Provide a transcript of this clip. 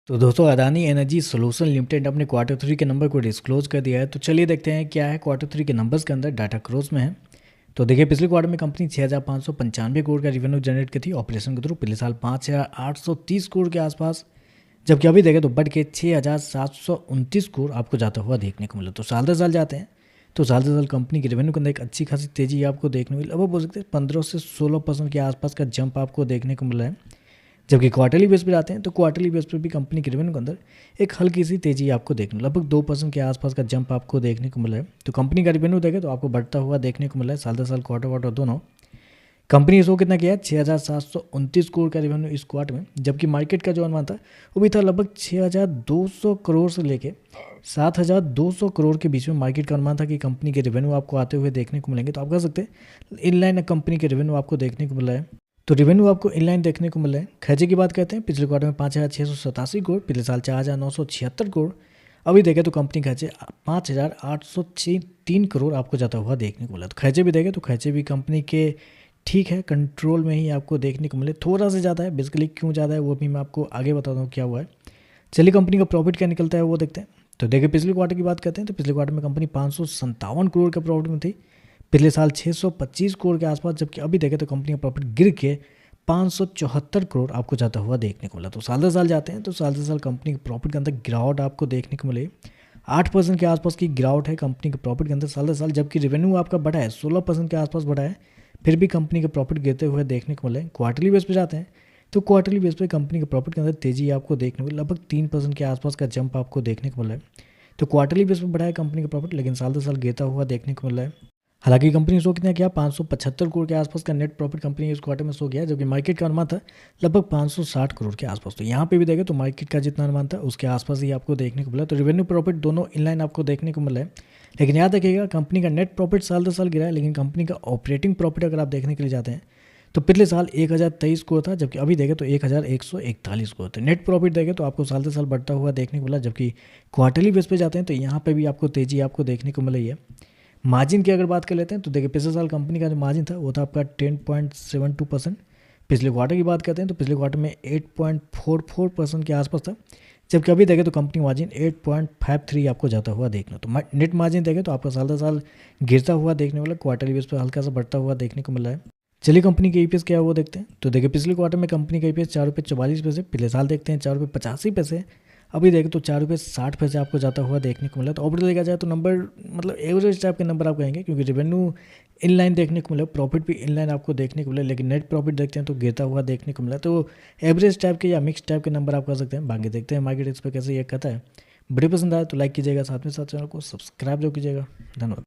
तो दोस्तों Adani energy solution limited ने अपने क्वार्टर 3 के नंबर को डिस्क्लोज कर दिया है। तो चलिए देखते हैं क्या है क्वार्टर 3 के नंबर्स के अंदर डाटा क्रोज में है। तो देखिए पिछले क्वार्टर में कंपनी 6,595 करोड़ का रेवेन्यू जनरेट की थी ऑपरेशन के थ्रू। पिछले साल 5,830 करोड़ के आसपास, जबकि अभी देखें तो बढ़ के 6,729 करोड़ आपको जाता हुआ देखने को मिला। तो साल दर साल जाते हैं तो साल दर साल कंपनी के रेवेन्यू के अंदर एक अच्छी खासी तेजी आपको देखने को मिली। अब बोल सकते हैं 15 से 16% के आसपास का जंप आपको देखने को मिला है। जबकि क्वार्टरली बेस पे आते हैं तो क्वार्टरली बेस पे भी कंपनी के रेवेन्यू के अंदर एक हल्की सी तेजी आपको देखने लगभग 2% के आसपास का जंप आपको देखने को मिला है। तो कंपनी का रेवेन्यू देखें तो आपको बढ़ता हुआ देखने को मिला है साल दर साल, क्वार्टर क्वार्टर दोनों। कंपनी इसको कितना किया है 6,729 करोड़ का रेवेन्यू इस क्वार्टर में, जबकि मार्केट का जो अनुमान था वो भी था लगभग 6,200 करोड़ से लेके 7,200 करोड़ के बीच में मार्केट का अनुमान था कि कंपनी के रेवेन्यू आपको आते हुए देखने को मिलेंगे। तो आप कह सकते हैं इनलाइन कंपनी के रेवेन्यू आपको देखने को मिला है। तो रेवेन्यू आपको इनलाइन देखने को मिला है। खर्चे की बात करते हैं, पिछले क्वार्टर में 5,687 करोड़, पिछले साल 4,976 करोड़। अभी देखें तो कंपनी खर्चे 5,803 करोड़ आपको जाता हुआ देखने को मिला। तो खर्चे भी देखें तो खर्चे भी कंपनी के ठीक है, कंट्रोल में ही आपको देखने को मिले। थोड़ा सा ज़्यादा है, बेसिकली क्यों ज़्यादा है वो भी मैं आपको आगे बताता हूँ क्या हुआ है। चलिए कंपनी का प्रॉफिट क्या निकलता है वो देखते हैं। तो देखिए पिछले क्वार्टर की बात करते हैं तो पिछले क्वार्टर में कंपनी 557 करोड़ का प्रॉफिट में थी, पिछले साल 625 करोड़ के आसपास, जबकि अभी देखें तो कंपनी का प्रॉफिट गिर के 574 करोड़ आपको जाता हुआ देखने को मिला। तो साल दर साल जाते हैं तो साल दर साल कंपनी के प्रॉफिट के अंदर गिरावट आपको देखने को मिले। 8% के आसपास की गिरावट है कंपनी के प्रॉफिट के अंदर साल दर साल, जबकि रेवेन्यू आपका बढ़ा है 16% के आसपास बढ़ा है, फिर भी कंपनी के प्रॉफिट गिरते हुए देखने को मिले। क्वार्टरली बेस पे जाते हैं तो क्वार्टरली बेस पे कंपनी के प्रॉफिट के अंदर तेजी आपको देखने को मिली, लगभग 3% के आसपास का जंप आपको देखने को मिला है। तो क्वार्टरली बेस पे बढ़ा है कंपनी का प्रॉफिट, लेकिन साल दर साल गिरता हुआ देखने को मिला है। हालांकि कंपनी ने शो कितना किया 575 करोड़ के आसपास का नेट प्रॉफिट कंपनी इस क्वार्टर में शो किया, जबकि मार्केट का अनुमान था लगभग 560 करोड़ के आसपास। तो यहाँ पे भी देखें तो मार्केट का जितना अनुमान था उसके आसपास ही आपको देखने को मिला। तो रेवेन्यू प्रॉफिट दोनों इनलाइन आपको देखने को मिला है। लेकिन याद रखिएगा कंपनी का नेट प्रॉफिट साल दर साल गिरा है, लेकिन कंपनी का ऑपरेटिंग प्रॉफिट अगर आप देखने के लिए जाते हैं तो पिछले साल 1,023 करोड़ था, जबकि अभी देखें तो 1,141 करोड़ था। नेट प्रॉफिट देखें तो आपको साल दर साल बढ़ता हुआ देखने को मिला, जबकि क्वार्टरली बेस पे जाते हैं तो यहाँ पे भी आपको तेजी आपको देखने को मिली है। मार्जिन की अगर बात कर लेते हैं तो देखिए पिछले साल कंपनी का जो मार्जिन था वो था आपका 10.72%। पिछले क्वार्टर की बात करते हैं तो पिछले क्वार्टर में 8.44% के आसपास था, जबकि अभी देखें तो कंपनी मार्जिन 8.53 आपको जाता हुआ देखना। तो नेट मार्जिन देखें तो आपका साल दर साल गिरता हुआ देखने वाला, क्वार्टरली बेस पर हल्का सा बढ़ता हुआ देखने को मिला है। चलिए कंपनी के ईपीएस क्या है वो देखते हैं। तो देखिए पिछले क्वार्टर में कंपनी का ईपीएस 4,44 रुपये, पिछले साल देखते हैं 4,85 रुपये, अभी देखें तो 4,60 आपको जाता हुआ देखने को मिला। तो ओवरऑल देखा जाए तो नंबर मतलब एवरेज टाइप के नंबर आप कहेंगे, क्योंकि रेवेन्यू इनलाइन देखने को मिला, प्रॉफिट भी इनलाइन आपको देखने को मिला, लेकिन नेट प्रॉफिट देखते हैं तो गिरता हुआ देखने को मिला। तो एवरेज टाइप के या मिक्स टाइप के नंबर आप कह सकते हैं। बाकी देखते हैं मार्केट इस पर कैसे ये कहता है। वीडियो पसंद आया तो लाइक कीजिएगा, साथ में साथ चैनल को सब्सक्राइब जो कीजिएगा। धन्यवाद।